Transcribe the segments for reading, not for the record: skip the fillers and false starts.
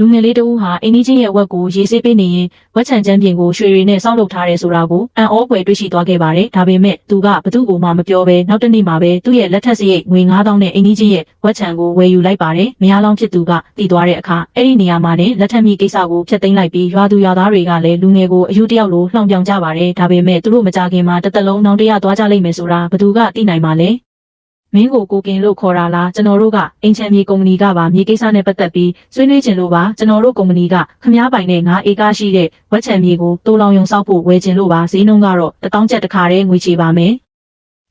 လူငယ်လေးတဦးဟာအိမ်နီးချင်းရဲ့ဝက်ကိုရေဆေးပေးနေရင်ဝက်ချန်ချမ်းပြင်ကိုရွှေတွေနဲ့စောင့်လုပ်ထားတယ်ဆိုတာကိုအံ့ဩဖွယ်တွေ့ရှိသွားခဲ့ပါတယ်။ဒါပေမဲ့သူကဘသူ့ကိုမှမပြောဘဲနောက်တစ်နေ့မှာပဲသူ့ရဲ့လက်ထက်စရိတ်ငွေ9000နဲ့အိမ်နီးချင်းရဲ့ဝက်ချန်ကိုဝယ်ယူလိုက်ပါတယ်။မယားလောင်းဖြစ်သူကတည်သွားတဲ့အခါအဲ့ဒီနေရာမှာနဲ့လက်ထက်မိကိစ္စကိုဖျက်သိမ်းလိုက်ပြီးရွာသူရွာသားတွေကလည်းလူငယ်ကိုအယူတယောက်လိုလှောင်ပြောင်ကြပါတယ်။ဒါပေမဲ့သူတို့မကြခင်မှာတစ်သက်လုံးနောင်တရသွားကြလိမ့်မယ်ဆိုတာဘသူကသိနိုင်မှာလဲ။မင်းကိုကင်လို့ခေါ်တာလားကျွန်တော်တို့ကအင်ချန်မြေကုမ္ပဏီကပါမြေကိစ္စနဲ့ပတ်သက်ပြီးဆွေးနွေးချင်လို့ပါကျွန်တော်တို့ကုမ္ပဏီကခမားပိုင်နဲ့9ဧကရှိတဲ့ဝက်ချန်မြေကိုတိုးလောင်ယုံဆောက်ဖို့ဝယ်ချင်လို့ပါဈေးနှုန်းကတော့1000ကျပ်တစ်ခါတည်းငွေချေပါမယ်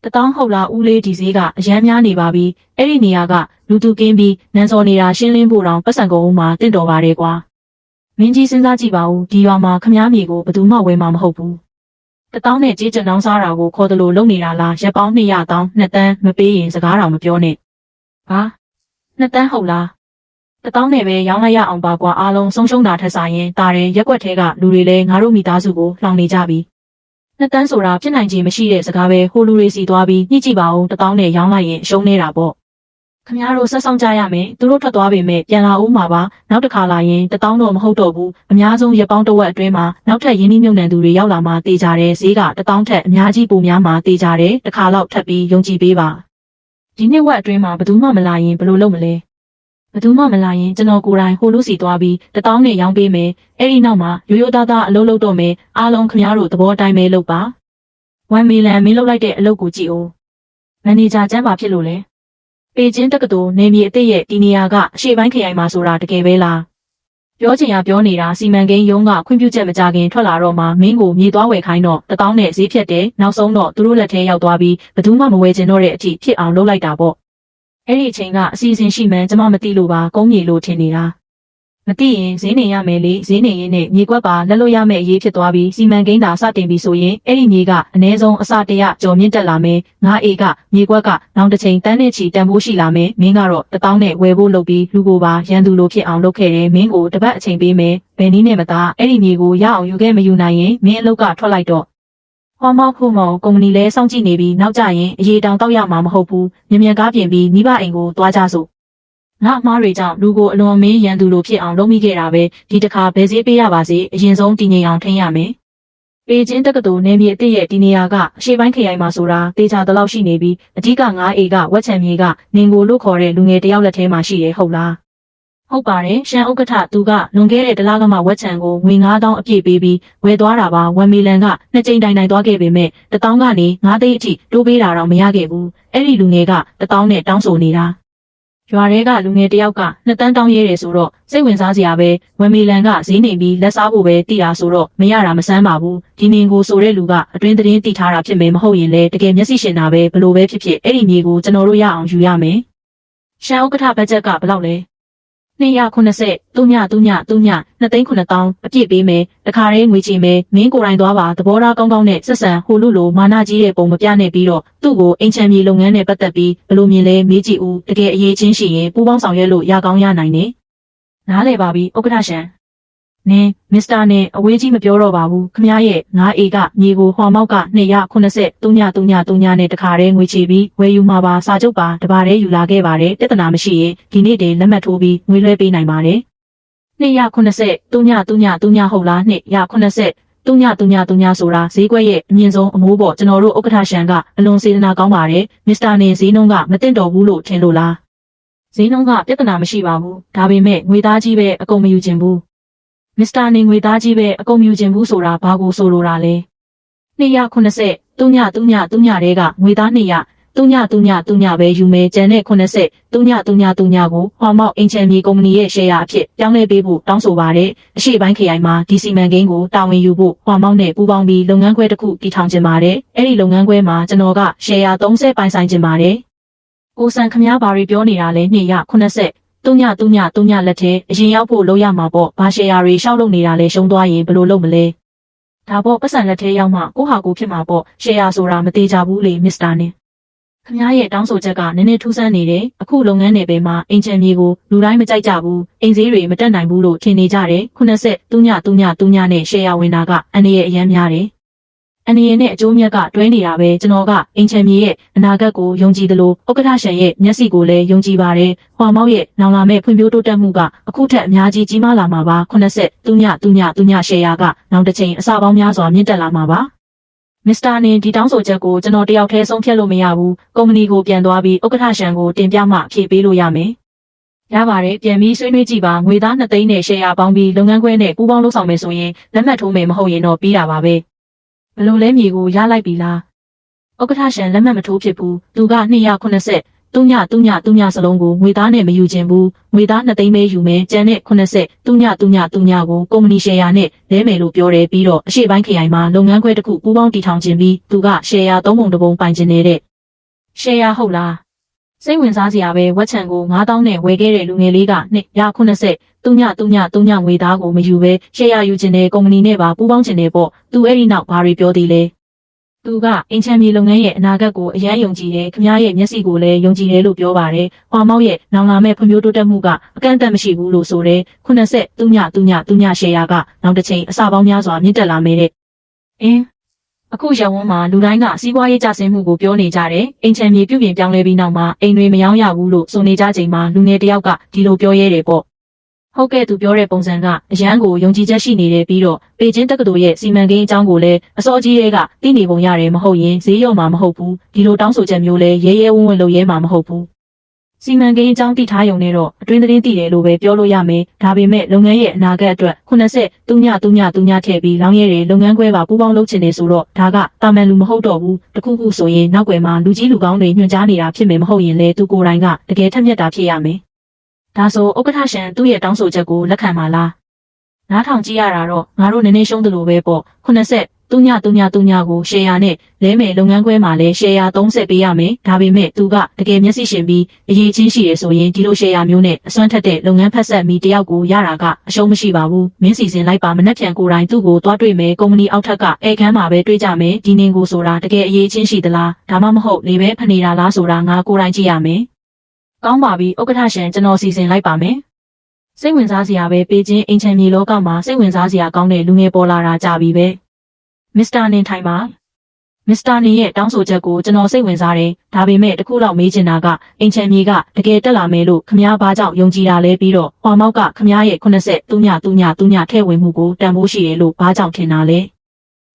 1000ဟုတ်လားဦးလေးဒီဈေးကအရန်များနေပါပြီအဲ့ဒီနေရာကလူသူကင်းပြီးနန်းစော်နေတာရှင်းလင်းဖို့တောင်ပတ်စံကုန်ဦးမှာတင့်တော်ပါတယ်ကွာမင်းကြီးစဉ်းစားကြည့်ပါဦးဒီရွာမှာခမားမြေကိုဘယ်သူမှဝယ်မှာမဟုတ်ဘူး1000နဲ့ကြေးကျန်တောင်းစားတာကိုခေါ်တယ်လို့လုပ်နေတာလားရက်ပေါင်း200တောင်း2တန်းမပေးရင်စကားတော်မပြောနဲ့ဟာ2တန်းဟုတ်လား1000နဲ့ပဲရောင်းလိုက်ရအောင်ပါကွာအားလုံးဆုံးရှုံးတာထက်စာရင်တာတယ်ရက်ွက်ထဲကလူတွေလည်းငါတို့မိသားစုကိုလှောင်နေကြပြီ2တန်းဆိုတာဖြစ်နိုင်ခြေမရှိတဲ့စကားပဲဟိုလူတွေစီသွားပြီးညှိကြည့်ပါဦး1000နဲ့ရောင်းလိုက်ရင်ရှုံးနေတာပေါ့ခင်ဗျားတို့ဆက်ဆောင်ကြရမယ်သူတို့ထွက်သွားပေမဲ့ပြန်လာဦးမှာပါနောက်တစ်ခါလာရင်1000တော့မဟုတ်တော့ဘူးအများဆုံးရက်ပေါင်းတစ်ဝက်အတွင်းမှာနောက်ထပ်ရင်းနှီးမြှုပ်နှံသူတွေရောက်လာမှတေးကြတယ်ဈေးက1000ထက်အများကြီးပိုများမှတေးကြတယ်တစ်ခါလောက်ထပ်ပြီးယုံကြည်ပေးပါဒီနှစ်ဝက်အတွင်းမှာဘယ်သူမှမလာရင်ဘယ်လိုလုပ်မလဲဘယ်သူမှမလာရင်ကျွန်တော်ကိုယ်တိုင်ဟိုလူစီသွားပြီး1000နဲ့ရောင်းပေးမယ်အဲ့ဒီနောက်မှာရိုးရိုးသားသားအလုပ်လုပ်တော့မယ်အားလုံးခင်ဗျားတို့သဘောတိုင်းပဲလုပ်ပါ1 million မင်းလုပ်လိုက်တဲ့အလုပ်ကိုကြည့်ဦးမန်နေဂျာကျန်းပါဖြစ်လို့လဲပေကျင်းတက္ကသိုလ်နေမြေအသစ်ရဲ့ဒီနေရာကအရှေ့ပိုင်းခရိုင်မှာဆိုတာတကယ်ပဲလားပြောချင်ရပြောနေတာစီမံကိန်းရုံးကခွင့်ပြုချက်မကြခင်ထွက်လာတော့မှမင်းကိုမြေသွားဝယ်ခိုင်းတော့1000နဲ့ဈေးဖြတ်တယ်နောက်ဆုံးတော့သူတို့လက်ထဲရောက်သွားပြီးဘယ်သူမှမဝယ်ချင်တော့တဲ့အထိဖြစ်အောင်လုပ်လိုက်တာပေါ့အဲ့ဒီအချိန်ကအစီအစဉ်ရှိမှန်းကျမမသိလို့ပါကုန်းမြေလို့ထင်နေတာမသိရင်ဈေးနေရမယ်လေဈေးနေရင်နဲ့မြေကွက်ပါလက်လို့ရမယ့်အရေးဖြစ်သွားပြီးစီမံကိန်းသာစတင်ပြီးဆိုရင်အဲ့ဒီမြေကအနည်းဆုံးအစတရကျော်မြင့်တက်လာမယ်9ဧကမြေကွက်ကနောက်တစ်ချိန်တန်းနဲ့ချီတန်ဖိုးရှိလာမယ်မင်းကတော့1000နဲ့ဝယ်ဖို့လုပ်ပြီးလူကိုပါရန်သူလိုဖြစ်အောင်လုပ်ခဲ့တယ်မင်းကိုတပတ်အချိန်ပေးမယ်ဘယ်နည်းနဲ့မသားအဲ့ဒီမြေကိုရအောင်ယူခဲ့မယူနိုင်ရင်မင်းအလုပ်ကထွက်လိုက်တော့ဟောမောက်ခုမောင်ကုမ္ပဏီလဲစောင့်ကြည့်နေပြီးနောက်ကျရင်အရေးတောင်တောက်ရမှာမဟုတ်ဘူးမြန်ကားပြင်ပြီးမိဘအိမ်ကိုသွားကြစို့ငါအမားတွေကြောင့်လူကိုအလွန်မင်းရန်သူလိုဖြစ်အောင်လုပ်မိခဲ့တာပဲဒီတစ်ခါဘယ်ဈေးပေးရပါစေအရင်ဆုံးတည်ငြိမ်အောင်ထိန်းရမယ်ပေကျင်းတက္ကသိုလ်နေမြေအသစ်ရဲ့ဒီနေရာကအရှေ့ပိုင်းခရိုင်မှာဆိုတာတေချာတလောက်ရှိနေပြီးအဓိက9ဧကဝက်ချန်မြေကနင်ကိုလို့ခေါ်တဲ့လူငယ်တယောက်လက်ထဲမှာရှိတယ်ဟုတ်လားဟုတ်ပါတယ်ရှမ်းဥက္ကဋ္ဌသူကလွန်ခဲ့တဲ့တလားကမှဝက်ချန်ကိုငွေ9000အပြည့်ပေးပြီးဝယ်သွားတာပါ1 millionကနှစ်ကြိမ်တိုင်သွားခဲ့ပေမဲ့1000ကနေ9သိန်းအထိတိုးပေးတာတော့မရခဲ့ဘူးအဲ့ဒီလူငယ်က1000နဲ့တောင်းဆိုနေတာရွာထဲကလူငယ်တယောက်က2တန်းတောင်းရဲတယ်ဆိုတော့စိတ်ဝင်စားစရာပဲ1 millionကဈေးနေပြီးလက်စားဖို့ပဲတိတာဆိုတော့မရတာမဆန်းပါဘူးဒီနင်ကိုဆိုတဲ့လူကအတွင်းသတင်းတိထားတာဖြစ်မယ်မဟုတ်ရင်လည်းတကယ်မျက်စိရှင်တာပဲဘလို့ပဲဖြစ်ဖြစ်အဲ့ဒီမြေကိုကျွန်တော်တို့ရအောင်ယူရမယ်ရှမ်းဥက္ကဋ္ဌဘတ်ဂျက်ကဘယ်လောက်လဲ290 3 2,900 အပြည့်ပေးမယ်တခါတည်းငွေချေမယ်မင်းကိုယ်တိုင်သွားပါသဘောထားကောင်းကောင်းနဲ့ဆက်ဆံဟိုလူလိုမာနကြီးတဲ့ပုံမပြနဲ့ပြီးတော့သူ့ကိုအင်ချန်မြေလုပ်ငန်းနဲ့ပတ်သက်ပြီးဘယ်လိုမြင်လဲမေးကြည့်ဦးတကယ်အရေးချင်းရှိရင်ပူပေါင်းဆောင်ရွက်လို့ရကောင်းရနိုင်တယ်နားလည်ပါပြီဥက္ကဋ္ဌရှန်နင်မစ္စတာနဲ့အဝေးကြီးမပြောတော့ပါဘူးခမရရဲ့9ဧကမြေကိုဟွာမောက်က290 3,300နဲ့တခါတည်းငွေချေပြီးဝယ်ယူမှာပါစာချုပ်ပါတပါးတည်းယူလာခဲ့ပါတယ်ပြဿနာမရှိရင်ဒီနေ့တည်းလက်မှတ်ထိုးပြီးငွေလွှဲပေးနိုင်ပါတယ်290 3,300ဟုတ်လား290 3,300ဆိုတာဈေးကွက်ရဲ့အမြင့်ဆုံးအမိုးပေါ့ကျွန်တော်တို့ဥက္ကဋ္ဌရှန်ကအလွန်စေတနာကောင်းပါတယ်မစ္စတာနေဈေးနှုန်းကမတင်တော်ဘူးလို့ထင်လို့လားဈေးနှုန်းကပြဿနာမရှိပါဘူးဒါပေမဲ့ငွေသားကြီးပဲအကုန်မယူချင်ဘူးမစ္စတာနေငွေသားကြီးပဲအကုန်ယူချင်ဘူးဆိုတာဘာကိုဆိုလိုတာလဲ290 3,300တဲကငွေသား3,300ပဲယူမယ်ကျန်တဲ့90 3,300ကိုဟွာမောက်အင်ချန်မြေကုမ္ပဏီရဲ့ရှယ်ယာအဖြစ်ပြောင်းလဲပေးဖို့တောင်းဆိုပါတယ်အရှေ့ပိုင်းခရိုင်မှာဒီစီမံကိန်းကိုတာဝန်ယူဖို့ဟွာမောက်နဲ့ပူးပေါင်းပြီးလုပ်ငန်းခွဲတစ်ခုတည်ထောင်ခြင်းပါတယ်အဲ့ဒီလုပ်ငန်းခွဲမှာကျွန်တော်ကရှယ်ယာ30ပိုင်ဆိုင်ခြင်းပါတယ်ကိုစံခမည်းဘာတွေပြောနေတာလဲ290 3,300လက်ထဲအရင်ရောက်ဖို့လုပ်ရမှာပေါ့ဘာရှယ်ယာတွေရှောက်လုပ်နေတာလဲရှုံးသွားရင်ဘယ်လိုလုပ်မလဲဒါပေါ့ပတ်စံလက်ထဲရောက်မှကိုဟာကိုဖြစ်မှာပေါ့ရှယ်ယာဆိုတာမသေးကြဘူးလေမစ္စတာနေခင်ဗျားရဲ့တောင်းဆိုချက်ကနည်းနည်းထူးဆန်းနေတယ်အခုလုပ်ငန်းနယ်ပယ်မှာအင်ချန်မြေကိုလူတိုင်းမကြိုက်ကြဘူးအင်ဈေးတွေမတက်နိုင်ဘူးလို့ထင်နေကြတယ်90 3,300နဲ့ရှယ်ယာဝင်တာကအန်ရဲ့အရန်များတယ် အနေနဲ့အကျိုးမြတ်ကတွဲနေတာပဲကျွန်တော်ကအိမ်ချမ်းမြေရဲ့အနာဂတ်ကိုယုံကြည်သလိုဥက္ကဋ္ဌရှန်ရဲ့မျက်စိကိုလည်းယုံကြည်ပါတယ်။ဟွာမောက်ရဲ့နောင်လာမဲ့ဖွံ့ဖြိုးတိုးတက်မှုကအခုထက်အများကြီးကြီးမားလာမှာပါ83ရှယ်ယာကနောက်တစ်ချိန်အစပေါင်းများစွာမြင့်တက်လာမှာပါ။မစ္စတာနင်ဒီတောင်းဆိုချက်ကိုကျွန်တော်တယောက်တည်းဆုံးဖြတ်လို့မရဘူး။ကုမ္ပဏီကိုပြန်သွားပြီးဥက္ကဋ္ဌရှန်ကိုတင်ပြမှဖြေပေးလို့ရမယ်။ရပါတယ်ပြန်ပြီးဆွေးနွေးကြည့်ပါငွေသား2သိန်းနဲ့ရှယ်ယာပေါင်းပြီးလုပ်ငန်းခွဲနဲ့ပူးပေါင်းလုပ်ဆောင်မယ်ဆိုရင်လက်မှတ်ထိုးမယ်မဟုတ်ရင်တော့ပြီးတာပါပဲဘလို့လဲမြေကိုရလိုက်ပြီလားဥက္ကဋ္ဌရှန်လက်မှတ်မထိုးဖြစ်ဘူးသူက290စလုံးကိုငွေသားနဲ့မယူခြင်းဘူးငွေသား2သိန်းပဲယူမယ်ကျန်တဲ့90ကိုကုမ္ပဏီရှယ်ယာနဲ့လဲမယ်လို့ပြောတယ်ပြီးတော့အရှိပိုင်းခရိုင်မှာလုပ်ငန်းခွဲတစ်ခုပူးပေါင်းတည်ထောင်ခြင်းပြီးသူကရှယ်ယာ3ပုံ1ပုံပိုင်ခြင်းနေတဲ့ရှယ်ယာဟုတ်လားစိတ်ဝင်စားစရာပဲဝက်ချန်ကို9000နဲ့ဝယ်ခဲ့တဲ့လူငယ်လေးက290ငွေသားကိုမယူပဲရှယ်ယာယူခြင်းနဲ့ကုမ္ပဏီနဲ့ပါပူးပေါင်းခြင်းနဲ့ပေါ့သူအဲ့ဒီနောက်ဘာတွေပြောသေးလဲသူကအင်ချမ်းမြေလုပ်ငန်းရဲ့အနာဂတ်ကိုအရန်ယုံကြည်တယ်ခင်ဗျားရဲ့မျက်စိကိုလည်းယုံကြည်တယ်လို့ပြောပါတယ်ဟွာမောက်ရဲ့နောင်လာမဲ့ဖွံ့ဖြိုးတိုးတက်မှုကအကန့်အသတ်မရှိဘူးလို့ဆိုတယ်83ရှယ်ယာကနောက်တစ်ချိန်အစပေါင်းများစွာမြင့်တက်လာမယ်တဲ့အင်းအခုရဝန်းမှာလူတိုင်းကစီးပွားရေးကျဆင်းမှုကိုပြောနေကြတယ်။အိမ်ချမ်းမြေပြုပြင်ပြောင်းလဲပြီးနောက်မှာအိမ်တွေမရောင်းရဘူးလို့ဆိုနေကြချိန်မှာလူငယ်တယောက်ကဒီလိုပြောရဲတယ်ပေါ့။ဟုတ်ကဲ့သူပြောတဲ့ပုံစံကအရန်ကိုယုံကြည်ချက်ရှိနေတယ်ပြီးတော့ပေကျင်းတက္ကသိုလ်ရဲ့စီမံကိန်းအကြောင်းကိုလည်းအစောကြီးတွေကသိနေပုံရတယ်မဟုတ်ရင်ဈေးရောမှာမဟုတ်ဘူး။ဒီလိုတောင်းဆိုချက်မျိုးလည်းရဲရဲဝံ့ဝံ့လုပ်ရဲမှာမဟုတ်ဘူး။စီမံကိန်းအကြောင်းသိထားရုံနဲ့တော့အတွင်းသတင်းသိတယ်လို့ပဲပြောလို့ရမယ်။ဒါပေမဲ့လုပ်ငန်းရဲ့အနာဂတ်အတွက်83ထည့်ပြီးလောင်းရဲတဲ့လုပ်ငန်းခွဲပါပူးပေါင်းလုပ်ချင်နေဆိုတော့ဒါကတာမန်လူမဟုတ်တော့ဘူး။တခုခုဆိုရင်နောက်ွယ်မှာလူကြီးလူကောင်းတွေညွှန်ကြားနေတာဖြစ်မယ်မဟုတ်ရင်လေသူကိုယ်တိုင်ကတကယ်ထက်မြက်တာဖြစ်ရမယ်။ဒါဆိုဥက္ကဋ္ဌရှန်သူ့ရဲ့တောင်းဆိုချက်ကိုလက်ခံပါလား။နားထောင်ကြည့်ရတာတော့ငါတို့နည်းနည်းရှုံးတယ်လို့ပဲပေါ့။83ကိုရှယ်ယာနဲ့လဲမယ်လုပ်ငန်းခွဲမှာလည်းရှယ်ယာ30ပေးရမယ်ဒါပေမဲ့သူကတကယ်မျက်စိရှင်ပြီးအရေးချင်းရှိရဆိုရင်ဒီလိုရှယ်ယာမျိုးနဲ့အစွမ်းထက်တဲ့လုပ်ငန်းဖက်ဆက်မိတယောက်ကိုရတာကအရှုံးမရှိပါဘူးမင်းစီစဉ်လိုက်ပါမနှက်ဖြန်ကိုယ်တိုင်သူ့ကိုတွားတွေ့မယ်ကုမ္ပဏီအောက်ထက်ကအဲခန်းမှာပဲတွေ့ကြမယ်ဒီနင်ကိုဆိုတာတကယ်အရေးချင်းရှိသလားဒါမှမဟုတ်လေပဲဖနေတာလားဆိုတာငါကိုယ်တိုင်ကြည့်ရမယ်ကောင်းပါပြီဥက္ကဋ္ဌရှန်ကျွန်တော်စီစဉ်လိုက်ပါမယ်စိတ်ဝင်စားစရာပဲပေးခြင်းအင်ချမ်းမြေလောကမှာစိတ်ဝင်စားစရာကောင်းတဲ့လူငယ်ပေါ်လာတာကြပြီပဲမစ္စတာနင်ထိုင်ပါမစ္စတာနင်ရဲ့တောင်းဆိုချက်ကိုကျွန်တော်စိတ်ဝင်စားတယ်ဒါပေမဲ့တခုလောက်မေးချင်တာကအင်ချန်မြေကတကယ်တက်လာမယ်လို့ခမားဘာကြောင့်ယုံကြည်တာလဲပြီးတော့ဟွာမောက်ကခမားရဲ့83ထည့်ဝင်မှုကိုတန်ဖိုးရှိတယ်လို့ဘာကြောင့်ထင်တာလဲ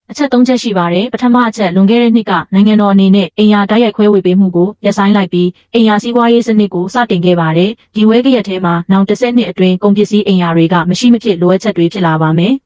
အချက်၃ချက်ရှိပါတယ်ပထမအချက်လွန်ခဲ့တဲ့နှစ်ကနိုင်ငံတော်အနေနဲ့အိမ်ယာတိုက်ရိုက်ခွဲဝေပေးမှုကိုရပ်ဆိုင်းလိုက်ပြီးအိမ်ယာစီးပွားရေးစနစ်ကိုစတင်ခဲ့ပါတယ်ဒီဝဲကရက်ထဲမှာနောက်10နှစ်အတွင်းကုန်ပစ္စည်းအိမ်ယာတွေကမရှိမဖြစ်လိုအပ်ချက်တွေဖြစ်လာပါမယ်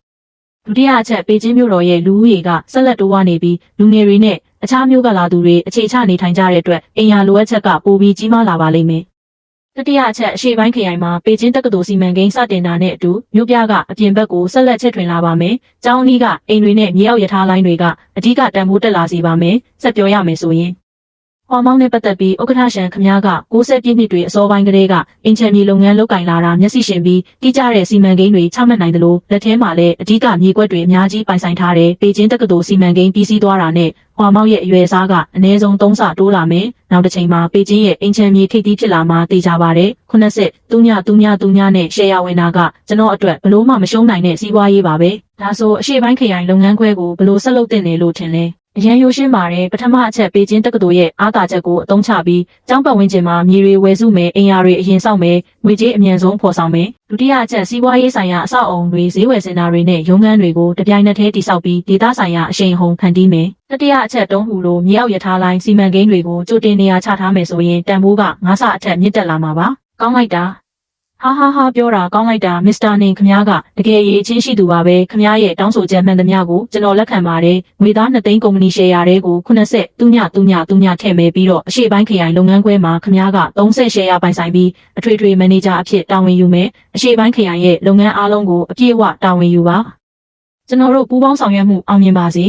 ဒုတိယအချက်ပေကျင်းမြို့တော်ရဲ့လူဦးရေကဆက်လက်တိုးဝါနေပြီးလူငယ်တွေနဲ့အခြားမျိုးကလာသူတွေအခြေချနေထိုင်ကြတဲ့အတွက်အိမ်ယာလိုအပ်ချက်ကပိုပြီးကြီးမားလာပါလိမ့်မယ်။တတိယအချက်အရှေ့ပိုင်းခရိုင်မှာပေကျင်းတက္ကသိုလ်စီမံကိန်းစတင်တာနဲ့အတူမြို့ပြကအပြင်ဘက်ကိုဆက်လက်ချဲ့ထွင်လာပါမယ်။ကျောင်းကြီးကအိမ်တွေနဲ့မြေအောက်ရထားလိုင်းတွေကအဓိကတန်ဖိုးတက်လာစေပါမယ်။ဆက်ပြောရမယ်ဆိုရင်ဟွာမောင်းနဲ့ပတ်သက်ပြီးဥက္ကဋ္ဌရှန်ခမားက60ပြည့်နှစ်တွေအစောပိုင်းကတည်းကအင်ချန်မြေလုပ်ငန်းလုပ်ကင်လာတာမျက်စိရှင်ပြီးတိကျတဲ့စီမံကိန်းတွေချမှတ်နိုင်တယ်လို့လက်ထဲမှာလည်းအဓိကမြေကွက်တွေအများကြီးပိုင်ဆိုင်ထားတဲ့ပေကျင်းတက္ကသိုလ်စီမံကိန်းပြီးစီးသွားတာနဲ့ဟွာမောင်းရဲ့အရွယ်အစားကအနည်းဆုံး3ဆတိုးလာမယ်နောက်တစ်ချိန်မှာပေကျင်းရဲ့အင်ချန်မြေထိပ်သီးဖြစ်လာမှသိကြပါတယ်83နဲ့ရှယ်ယာဝင်တာကကျွန်တော်အတွက်ဘလို့မှမရှုံးနိုင်တဲ့စီးပွားရေးပါပဲဒါဆိုအရှေ့ပိုင်းခရိုင်လုပ်ငန်းခွဲကိုဘလို့ဆက်လုပ်တင်တယ်လို့ထင်လဲအရန်ရိုးရှင်းပါတယ်ပထမအချက်ပေကျင်းတက္ကသိုလ်ရဲ့အားသာချက်ကိုအသုံးချပြီးကျောင်းပတ်ဝန်းကျင်မှာမြေတွေဝယ်စုမယ်အိမ်ယာတွေအရင်ဆောက်မယ်ငွေကြေးအမြန်ဆုံးဖော်ဆောင်မယ်ဒုတိယအချက်စီးပွားရေးဆိုင်ရာအဆောက်အအုံတွေဈေးဝယ်စင်တာတွေနဲ့ရုံးခန်းတွေကိုတပြိုင်နက်တည်းတည်ဆောက်ပြီးဒေသဆိုင်ရာအရှိန်အဟုန်ဖန်တီးမယ်တတိယအချက်တုံးဟူလိုမြေအောက်ရထားလိုင်းစီမံကိန်းတွေကိုကြိုတင်နေရာချထားမယ်ဆိုရင်တန်ဖိုးက9ဆအထက်မြင့်တက်လာမှာပါကောင်းလိုက်တာဟာပြောတာကောင်းလိုက်တာမစ္စတာနင်ခမားကတကယ်ရေးအချင်းရှိသူပါပဲခမားရဲ့တောင်းဆိုချက်မှန်သမျှကိုကျွန်တော်လက်ခံပါတယ်ငွေသား2သိန်းကုမ္ပဏီရှယ်ယာတွေကို83ထည့်မယ်ပြီးတော့အရှေ့ပိုင်းခရိုင်လုပ်ငန်းခွဲမှာခမားက30ရှယ်ယာပိုင်ဆိုင်ပြီးအထွေထွေမန်နေဂျာအဖြစ်တာဝန်ယူမယ်အရှေ့ပိုင်းခရိုင်ရဲ့လုပ်ငန်းအားလုံးကိုအပြည့်အဝတာဝန်ယူပါကျွန်တော်တို့ပူးပေါင်းဆောင်ရွက်မှုအောင်မြင်ပါစေ